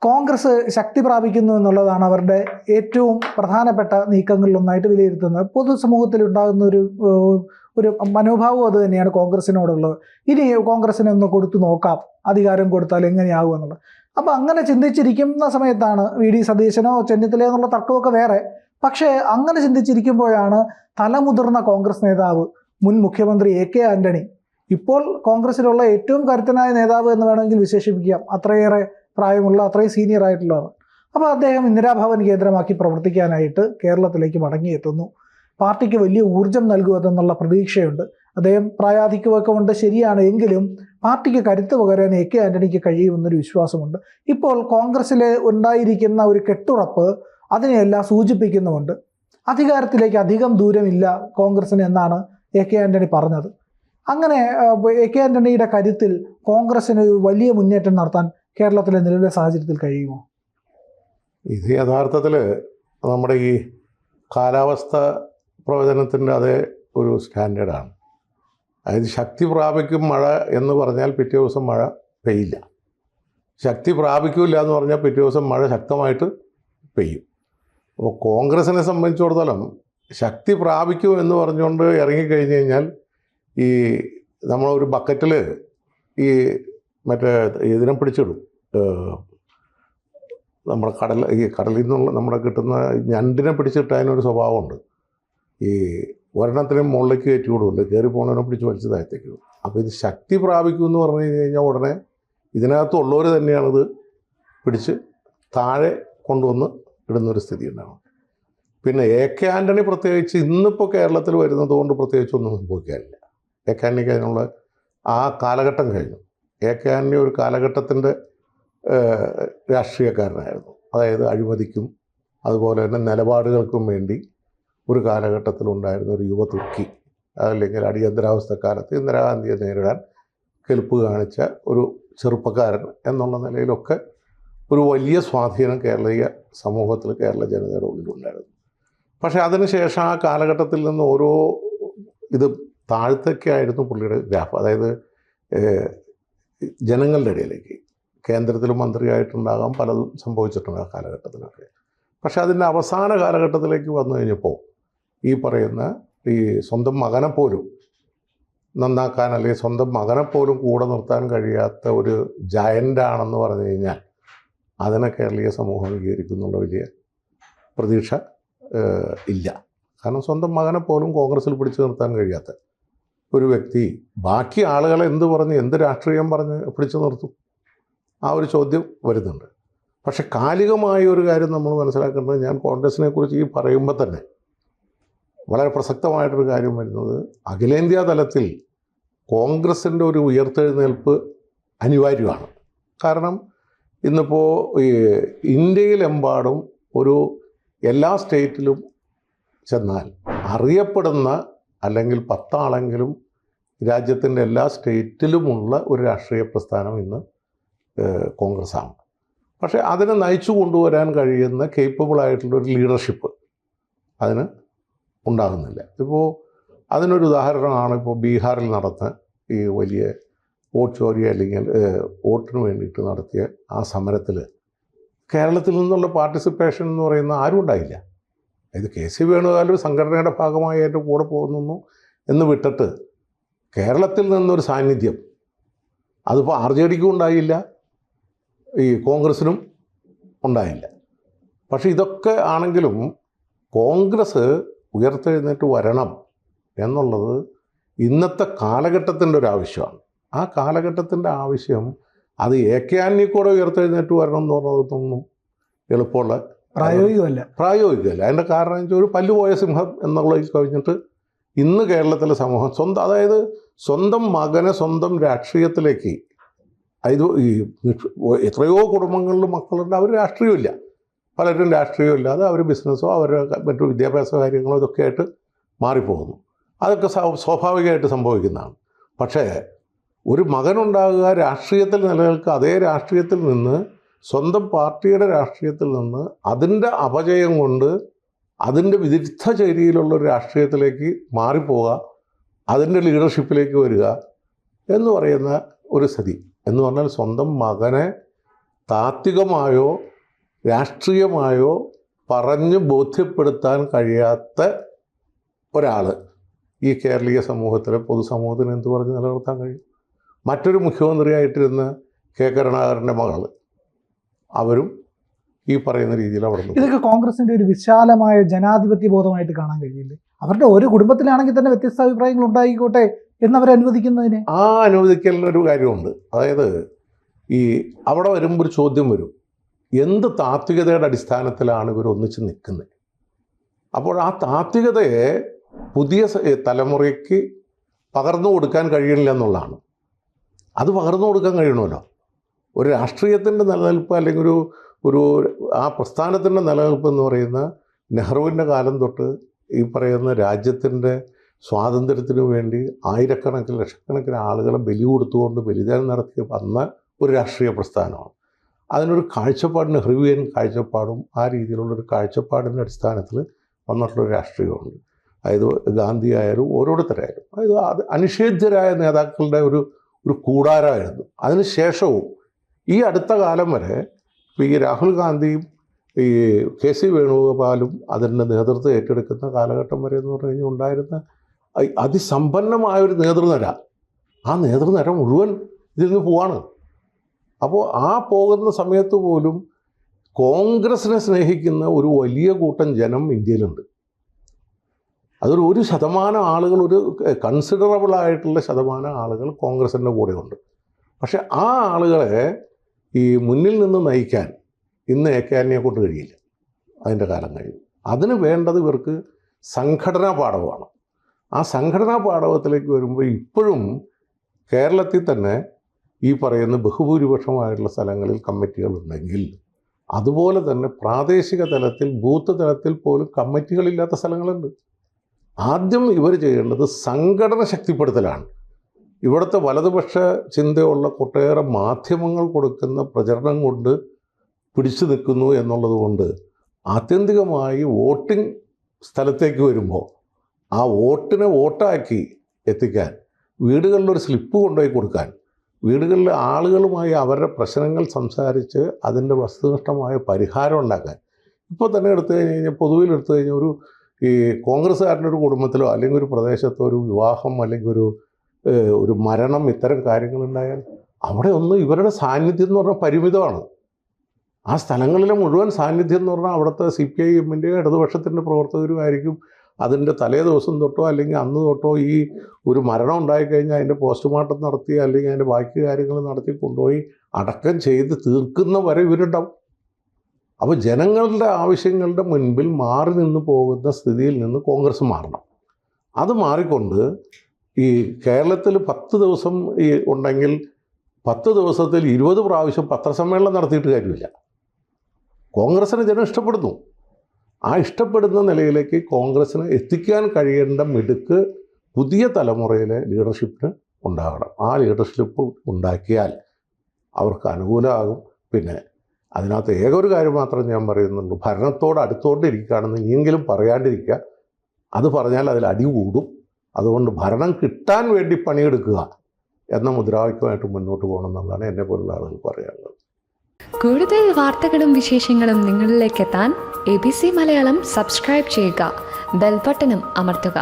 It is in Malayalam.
കോൺഗ്രസ് ശക്തി പ്രാപിക്കുന്നു എന്നുള്ളതാണ് അവരുടെ ഏറ്റവും പ്രധാനപ്പെട്ട നീക്കങ്ങളിലൊന്നായിട്ട് വിലയിരുത്തുന്നത്. പൊതുസമൂഹത്തിൽ ഉണ്ടാകുന്ന ഒരു മനോഭാവം അത് തന്നെയാണ് കോൺഗ്രസിനോടുള്ളത്. ഇനി കോൺഗ്രസിനെ ഒന്ന് കൊടുത്തു നോക്കാം, അധികാരം കൊടുത്താൽ എങ്ങനെയാകും എന്നുള്ളത്. അപ്പം അങ്ങനെ ചിന്തിച്ചിരിക്കുന്ന സമയത്താണ് വി.ഡി. സതീശനോ ചെന്നിത്തലയോ എന്നുള്ള തർക്കമൊക്കെ വേറെ. പക്ഷേ അങ്ങനെ ചിന്തിച്ചിരിക്കുമ്പോഴാണ് തലമുതിർന്ന കോൺഗ്രസ് നേതാവ്, മുൻ മുഖ്യമന്ത്രി എ.കെ. ആന്റണി, ഇപ്പോൾ കോൺഗ്രസിലുള്ള ഏറ്റവും കരുത്തനായ നേതാവ് എന്ന് വേണമെങ്കിൽ വിശേഷിപ്പിക്കാം, അത്രയേറെ പ്രായമുള്ള, അത്രയും സീനിയർ ആയിട്ടുള്ളതാണ്. അപ്പോൾ അദ്ദേഹം ഇന്ദിരാഭവൻ കേന്ദ്രമാക്കി പ്രവർത്തിക്കാനായിട്ട് കേരളത്തിലേക്ക് മടങ്ങിയെത്തുന്നു. പാർട്ടിക്ക് വലിയ ഊർജം നൽകുമെന്നുള്ള പ്രതീക്ഷയുണ്ട്. അദ്ദേഹം പ്രായാധിക്യമൊക്കെ ഉണ്ട്, ശരിയാണ്. എങ്കിലും പാർട്ടിക്ക് കരുത്ത് പകരാൻ എ.കെ. ആന്റണിക്ക് കഴിയുമെന്നൊരു വിശ്വാസമുണ്ട്. ഇപ്പോൾ കോൺഗ്രസ്സിൽ ഉണ്ടായിരിക്കുന്ന ഒരു കെട്ടുറപ്പ് അതിനെയെല്ലാം സൂചിപ്പിക്കുന്നുമുണ്ട്. അധികാരത്തിലേക്ക് അധികം ദൂരമില്ല കോൺഗ്രസിന് എന്നാണ് എ.കെ. ആന്റണി പറഞ്ഞത്. അങ്ങനെ എ.കെ. ആന്റണിയുടെ കരുത്തിൽ കോൺഗ്രസിന് വലിയ മുന്നേറ്റം നടത്താൻ കേരളത്തിലെ നിലവിലെ സാഹചര്യത്തിൽ കഴിയുമോ? ഇത് യഥാർത്ഥത്തിൽ നമ്മുടെ ഈ കാലാവസ്ഥ പ്രവചനത്തിൻ്റെ അതേ ഒരു സ്റ്റാൻഡേർഡാണ്. അതായത് ശക്തി പ്രാപിക്കും മഴ എന്ന് പറഞ്ഞാൽ പിറ്റേ ദിവസം മഴ പെയ്യില്ല, ശക്തി പ്രാപിക്കില്ല എന്ന് പറഞ്ഞാൽ പിറ്റേ ദിവസം മഴ ശക്തമായിട്ട് പെയ്യും. അപ്പോൾ കോൺഗ്രസിനെ സംബന്ധിച്ചിടത്തോളം ശക്തി പ്രാപിക്കും എന്ന് പറഞ്ഞുകൊണ്ട് ഇറങ്ങിക്കഴിഞ്ഞ് കഴിഞ്ഞാൽ ഈ നമ്മളൊരു ബക്കറ്റിൽ ഈ മറ്റേ ഇതിനെ പിടിച്ചിടും, നമ്മുടെ കടലിൽ നിന്നുള്ള നമ്മുടെ കിട്ടുന്ന ഞണ്ടിനെ പിടിച്ചിട്ട് അതിനൊരു സ്വഭാവമുണ്ട്. ഈ ഒരെണ്ണത്തിന് മുകളിലേക്ക് കയറ്റി വിടുമല്ലോ, കയറി പോകുന്നതിനെ പിടിച്ച് വലിച്ച് താഴത്തേക്ക് വിടും. അപ്പോൾ ഇത് ശക്തി പ്രാപിക്കും എന്ന് പറഞ്ഞു കഴിഞ്ഞാൽ ഉടനെ ഇതിനകത്തുള്ളവർ തന്നെയാണിത് പിടിച്ച് താഴെ കൊണ്ടുവന്ന് ഇടുന്നൊരു സ്ഥിതി ഉണ്ടാകും. പിന്നെ എ.കെ. ആന്റണി പ്രത്യേകിച്ച് ഇന്നിപ്പോൾ കേരളത്തിൽ വരുന്നത് കൊണ്ട് പ്രത്യേകിച്ചൊന്നും സംഭവിക്കാനില്ല. എ.കെ. ആന്റണിക്ക് അതിനുള്ള ആ കാലഘട്ടം കഴിഞ്ഞു. എ.കെ. ആന്റണി ഒരു കാലഘട്ടത്തിൻ്റെ രാഷ്ട്രീയക്കാരനായിരുന്നു. അതായത് അഴിമതിക്കും അതുപോലെ തന്നെ നിലപാടുകൾക്കും വേണ്ടി ഒരു കാലഘട്ടത്തിലുണ്ടായിരുന്ന ഒരു യുവ തുർക്കി, അല്ലെങ്കിൽ അടിയന്തരാവസ്ഥക്കാലത്ത് ഇന്ദിരാഗാന്ധിയെ നേരിടാൻ കെൽപ്പ് കാണിച്ച ഒരു ചെറുപ്പക്കാരൻ എന്നുള്ള നിലയിലൊക്കെ ഒരു വലിയ സ്വാധീനം കേരളീയ സമൂഹത്തിൽ, കേരള ജനതയുടെ ഉള്ളിലുണ്ടായിരുന്നു. പക്ഷേ അതിനുശേഷം ആ കാലഘട്ടത്തിൽ നിന്ന് ഓരോ ഇത് താഴ്ത്തൊക്കെയായിരുന്നു പുള്ളിയുടെ ഗ്രാഫ്. അതായത് ജനങ്ങളുടെ ഇടയിലേക്ക് കേന്ദ്രത്തിൽ മന്ത്രിയായിട്ടുണ്ടാകാം, പലതും സംഭവിച്ചിട്ടുണ്ട് ആ കാലഘട്ടത്തിലൊക്കെ. പക്ഷെ അതിൻ്റെ അവസാന കാലഘട്ടത്തിലേക്ക് വന്നു കഴിഞ്ഞപ്പോൾ ഈ പറയുന്ന ഈ സ്വന്തം മകനെ പോലും നന്നാക്കാൻ, അല്ലെങ്കിൽ സ്വന്തം മകനെ പോലും കൂടെ നിർത്താൻ കഴിയാത്ത ഒരു ജയൻ്റാണെന്ന് പറഞ്ഞു കഴിഞ്ഞാൽ അതിനെ കേരളീയ സമൂഹം അംഗീകരിക്കുന്നുള്ള വലിയ പ്രതീക്ഷ ഇല്ല. കാരണം സ്വന്തം മകനെ പോലും കോൺഗ്രസ്സിൽ പിടിച്ചു നിർത്താൻ കഴിയാത്ത ഒരു വ്യക്തി ബാക്കി ആളുകളെ എന്ത് പറഞ്ഞ്, എന്ത് രാഷ്ട്രീയം പറഞ്ഞ് പിടിച്ചു നിർത്തും? ആ ഒരു ചോദ്യം വരുന്നുണ്ട്. പക്ഷെ കാലികമായ ഒരു കാര്യം നമ്മൾ മനസ്സിലാക്കേണ്ടത്, ഞാൻ കോൺഗ്രസിനെ കുറിച്ച് ഈ പറയുമ്പോൾ തന്നെ വളരെ പ്രസക്തമായിട്ടൊരു കാര്യം വരുന്നത്, അഖിലേന്ത്യാ തലത്തിൽ കോൺഗ്രസിൻ്റെ ഒരു ഉയർത്തെഴുന്നേൽപ്പ് അനിവാര്യമാണ്. കാരണം ഇന്നിപ്പോൾ ഈ ഇന്ത്യയിലെമ്പാടും ഒരു എല്ലാ സ്റ്റേറ്റിലും ചെന്നാൽ അറിയപ്പെടുന്ന, അല്ലെങ്കിൽ 10 ആളെങ്കിലും രാജ്യത്തിൻ്റെ എല്ലാ സ്റ്റേറ്റിലുമുള്ള ഒരു രാഷ്ട്രീയ പ്രസ്ഥാനം ഇന്ന് കോൺഗ്രസ്സാണ്. പക്ഷേ അതിനെ നയിച്ചു കൊണ്ടുവരാൻ കഴിയുന്ന കേപ്പബിളായിട്ടുള്ളൊരു ലീഡർഷിപ്പ് അതിന് ഉണ്ടാകുന്നില്ല. ഇപ്പോൾ അതിനൊരു ഉദാഹരണമാണ് ഇപ്പോൾ ബീഹാറിൽ നടന്ന ഈ വലിയ വോട്ട് ചോരി, അല്ലെങ്കിൽ വോട്ടിന് വേണ്ടിയിട്ട് നടത്തിയ ആ സമരത്തിൽ കേരളത്തിൽ നിന്നുള്ള പാർട്ടിസിപ്പേഷൻ എന്ന് പറയുന്ന ആരും ഉണ്ടായില്ല. ഇത് കെ.സി. വേണുഗോപാൽ ഒരു സംഘടനയുടെ ഭാഗമായി എൻ്റെ കൂടെ പോകുന്നു എന്ന് വിട്ടിട്ട് കേരളത്തിൽ നിന്നൊരു സാന്നിധ്യം അതിപ്പോൾ ആർ.ജെ.ഡിക്കും ഉണ്ടായില്ല, ഈ കോൺഗ്രസിനും ഉണ്ടായില്ല. പക്ഷേ ഇതൊക്കെ ആണെങ്കിലും കോൺഗ്രസ് ഉയർത്തെഴുന്നേറ്റ് വരണം എന്നുള്ളത് ഇന്നത്തെ കാലഘട്ടത്തിൻ്റെ ഒരു ആവശ്യമാണ്. ആ കാലഘട്ടത്തിൻ്റെ ആവശ്യം അത് എ.കെ. ആന്റണി കൂടെ ഉയർത്തെഴുന്നേറ്റ് വരണം എന്ന് പറഞ്ഞതൊന്നും എളുപ്പമുള്ള പ്രായോഗികമല്ല. അതിൻ്റെ കാരണം വെച്ചാൽ ഒരു പല്ലുപോയ സിംഹം എന്നുള്ളത് കഴിഞ്ഞിട്ട് ഇന്ന് കേരളത്തിലെ സമൂഹം അതായത് സ്വന്തം മകനെ സ്വന്തം രാഷ്ട്രീയത്തിലേക്ക്, ഇത് ഈ എത്രയോ കുടുംബങ്ങളിൽ മക്കളുണ്ട്, അവർ രാഷ്ട്രീയമില്ല, പലരും രാഷ്ട്രീയമില്ലാതെ അവർ ബിസിനസ്സോ അവരുടെ മറ്റു വിദ്യാഭ്യാസ കാര്യങ്ങളോ ഇതൊക്കെ ആയിട്ട് മാറിപ്പോകുന്നു. അതൊക്കെ സ്വാഭാവികമായിട്ട് സംഭവിക്കുന്നതാണ്. പക്ഷേ ഒരു മകനുണ്ടാകുക, രാഷ്ട്രീയത്തിൽ നിലനിൽക്കുക, അതേ രാഷ്ട്രീയത്തിൽ നിന്ന്, സ്വന്തം പാർട്ടിയുടെ രാഷ്ട്രീയത്തിൽ നിന്ന് അതിൻ്റെ അപജയം കൊണ്ട് അതിൻ്റെ വിരുദ്ധ ചേരിയിലുള്ള ഒരു രാഷ്ട്രീയത്തിലേക്ക് മാറിപ്പോവുക, അതിൻ്റെ ലീഡർഷിപ്പിലേക്ക് വരിക എന്ന് പറയുന്ന ഒരു സ്ഥിതി എന്ന് പറഞ്ഞാൽ സ്വന്തം മകനെ താത്വികമായോ രാഷ്ട്രീയമായോ പറഞ്ഞ് ബോധ്യപ്പെടുത്താൻ കഴിയാത്ത ഒരാൾ ഈ കേരളീയ സമൂഹത്തിലെ പൊതുസമൂഹത്തിന് എന്ത് പറഞ്ഞ് നിലനിർത്താൻ കഴിയും? മറ്റൊരു മുഖ്യമന്ത്രിയായിട്ടിരുന്ന കെ കരുണാകരൻ്റെ മകൾ, അവരും ഈ പറയുന്ന രീതിയിൽ അവിടെ നിന്ന്. ഇതൊക്കെ കോൺഗ്രസിന്റെ ഒരു വിശാലമായ ജനാധിപത്യ ബോധമായിട്ട് കാണാൻ കഴിയില്ലേ? അവരുടെ ഒരു കുടുംബത്തിലാണെങ്കിൽ തന്നെ വ്യത്യസ്ത അഭിപ്രായങ്ങൾ ഉണ്ടായിക്കോട്ടെ എന്നവരെ അനുവദിക്കുന്നതിന്. ആ അനുവദിക്കലിനൊരു കാര്യമുണ്ട്. അതായത് ഈ അവിടെ വരുമ്പോൾ ഒരു ചോദ്യം വരും, എന്ത് താത്വികതയുടെ അടിസ്ഥാനത്തിലാണ് ഇവർ ഒന്നിച്ച് നിൽക്കുന്നത്? അപ്പോൾ ആ താത്വികതയെ പുതിയ തലമുറയ്ക്ക് പകർന്നു കൊടുക്കാൻ കഴിയണില്ല എന്നുള്ളതാണ്. അത് പകർന്നു കൊടുക്കാൻ കഴിയണമല്ലോ. ഒരു രാഷ്ട്രീയത്തിൻ്റെ നിലനിൽപ്പ് അല്ലെങ്കിൽ ഒരു ആ പ്രസ്ഥാനത്തിൻ്റെ നിലനിൽപ്പ് എന്ന് പറയുന്ന നെഹ്റുവിൻ്റെ കാലം തൊട്ട് ഈ പറയുന്ന രാജ്യത്തിൻ്റെ സ്വാതന്ത്ര്യത്തിനു വേണ്ടി ആയിരക്കണക്കിന് ലക്ഷക്കണക്കിന് ആളുകളെ ബലി കൊടുത്തുകൊണ്ട് ബലിദാനം നടത്തി വന്ന ഒരു രാഷ്ട്രീയ പ്രസ്ഥാനമാണ്. അതിനൊരു കാഴ്ചപ്പാട്, നെഹ്റുവിയൻ കാഴ്ചപ്പാടും ആ രീതിയിലുള്ളൊരു കാഴ്ചപ്പാടിൻ്റെ അടിസ്ഥാനത്തിൽ വന്നിട്ടുള്ളൊരു രാഷ്ട്രീയമുണ്ട്. അതായത് ഗാന്ധി ആയാലും ഓരോരുത്തരായാലും അതായത് അത് അനിഷേധ്യരായ നേതാക്കളുടെ ഒരു കൂടാരമായിരുന്നു. അതിനുശേഷവും ഈ അടുത്ത കാലം വരെ ഈ രാഹുൽ ഗാന്ധിയും ഈ KC വേണുഗോപാലും അതിൻ്റെ നേതൃത്വം ഏറ്റെടുക്കുന്ന കാലഘട്ടം വരെ എന്ന് പറഞ്ഞു കഴിഞ്ഞാൽ ഉണ്ടായിരുന്ന അതിസമ്പന്നമായൊരു നേതൃനിര, ആ നേതൃനിര മുഴുവൻ ഇതിൽ നിന്ന് പോവാണ്. അപ്പോൾ ആ പോകുന്ന സമയത്ത് പോലും കോൺഗ്രസിനെ സ്നേഹിക്കുന്ന ഒരു വലിയ കൂട്ടം ജനം ഇന്ത്യയിലുണ്ട്. അതൊരു 1% ആളുകൾ, ഒരു കൺസിഡറബിൾ ആയിട്ടുള്ള ശതമാനം ആളുകൾ കോൺഗ്രസിൻ്റെ കൂടെയുണ്ട്. പക്ഷെ ആ ആളുകളെ ഈ മുന്നിൽ നിന്ന് നയിക്കാൻ ഇന്ന് AK ആന്റണിയെ കൊണ്ട് കഴിയില്ല. അതിൻ്റെ കാലം കഴിയും. അതിന് വേണ്ടത് ഇവർക്ക് സംഘടനാ പാഠമാണ്. ആ സംഘടനാ പാഠവത്തിലേക്ക് വരുമ്പോൾ ഇപ്പോഴും കേരളത്തിൽ തന്നെ ഈ പറയുന്ന ബഹുഭൂരിപക്ഷമായിട്ടുള്ള സ്ഥലങ്ങളിൽ കമ്മിറ്റികളുണ്ടെങ്കിൽ അതുപോലെ തന്നെ പ്രാദേശിക തലത്തിൽ ബൂത്ത് തലത്തിൽ പോലും കമ്മിറ്റികളില്ലാത്ത സ്ഥലങ്ങളുണ്ട്. ആദ്യം ഇവർ ചെയ്യേണ്ടത് സംഘടന ശക്തിപ്പെടുത്തലാണ്. ഇവിടുത്തെ വലതുപക്ഷ ചിന്തയുള്ള ഒട്ടേറെ മാധ്യമങ്ങൾ കൊടുക്കുന്ന പ്രചരണം കൊണ്ട് പിടിച്ചു നിൽക്കുന്നു എന്നുള്ളത് കൊണ്ട് ആത്യന്തികമായി വോട്ടിംഗ് സ്ഥലത്തേക്ക് വരുമ്പോൾ ആ വോട്ടിനെ വോട്ടാക്കി എത്തിക്കാൻ, വീടുകളിലൊരു സ്ലിപ്പ് കൊണ്ടുപോയി കൊടുക്കാൻ, വീടുകളിലെ ആളുകളുമായി അവരുടെ പ്രശ്നങ്ങൾ സംസാരിച്ച് അതിൻ്റെ വസ്തുനിഷ്ഠമായ പരിഹാരം ഉണ്ടാക്കാൻ. ഇപ്പോൾ തന്നെ എടുത്തു കഴിഞ്ഞാൽ പൊതുവിൽ എടുത്തു കഴിഞ്ഞാൽ ഈ കോൺഗ്രസ്സുകാരൻ്റെ ഒരു കുടുംബത്തിലോ അല്ലെങ്കിൽ ഒരു പ്രദേശത്തോ ഒരു വിവാഹം അല്ലെങ്കിൽ ഒരു മരണം, ഇത്തരം കാര്യങ്ങളുണ്ടായാൽ അവിടെ ഒന്ന് ഇവരുടെ സാന്നിധ്യം എന്ന് പറഞ്ഞാൽ പരിമിതമാണ്. ആ സ്ഥലങ്ങളിലെ മുഴുവൻ സാന്നിധ്യം എന്ന് പറഞ്ഞാൽ അവിടുത്തെ CPIM-ൻ്റെ ഇടതുപക്ഷത്തിൻ്റെ പ്രവർത്തകരും ആയിരിക്കും. അതിൻ്റെ തലേ ദിവസം തൊട്ടോ അല്ലെങ്കിൽ അന്ന് തൊട്ടോ ഈ ഒരു മരണം ഉണ്ടായിക്കഴിഞ്ഞാൽ അതിൻ്റെ പോസ്റ്റ്മോർട്ടം നടത്തി അല്ലെങ്കിൽ അതിൻ്റെ ബാക്കി കാര്യങ്ങൾ നടത്തി കൊണ്ടുപോയി അടക്കം ചെയ്ത് തീർക്കുന്ന വരെ ഇവരുണ്ടാവും. അപ്പോൾ ജനങ്ങളുടെ ആവശ്യങ്ങളുടെ മുൻപിൽ മാറി നിന്ന് പോകുന്ന സ്ഥിതിയിൽ നിന്ന് കോൺഗ്രസ് മാറണം. അത് മാറിക്കൊണ്ട് ഈ കേരളത്തിൽ 10 ദിവസം ഈ ഉണ്ടെങ്കിൽ 10 ദിവസത്തിൽ 20 പ്രാവശ്യം പത്രസമ്മേളനം നടത്തിയിട്ട് കാര്യമില്ല. കോൺഗ്രസിനെ ജനം ഇഷ്ടപ്പെടുന്നു. ആ ഇഷ്ടപ്പെടുന്ന നിലയിലേക്ക് കോൺഗ്രസിന് എത്തിക്കാൻ കഴിയേണ്ട മിടുക്ക് പുതിയ തലമുറയിലെ ലീഡർഷിപ്പിന് ഉണ്ടാകണം. ആ ലീഡർഷിപ്പ് ഉണ്ടാക്കിയാൽ അവർക്ക് അനുകൂലമാകും. പിന്നെ അതിനകത്ത് ഒരു കാര്യം മാത്രം ഞാൻ പറയുന്നുള്ളൂ, ഭരണത്തോട് അടുത്തോണ്ടിരിക്കുകയാണെന്ന് ഇനിയെങ്കിലും പറയാണ്ടിരിക്കുക. അത് പറഞ്ഞാൽ അതിൽ അടി കൂടും. അതുകൊണ്ട് ഭരണം കിട്ടാൻ വേണ്ടി പണിയെടുക്കുക എന്ന മുദ്രാവാക്യമായിട്ട് മുന്നോട്ട് പോകണം എന്നുള്ളതാണ് എന്നെ പോലുള്ള ആളുകൾ പറയാനുള്ളത്. കൂടുതൽ വാർത്തകളും വിശേഷങ്ങളും നിങ്ങളിലേക്ക് എത്താൻ ABC മലയാളം സബ്സ്ക്രൈബ് ചെയ്യുക, ബെൽ ബട്ടണും അമർത്തുക.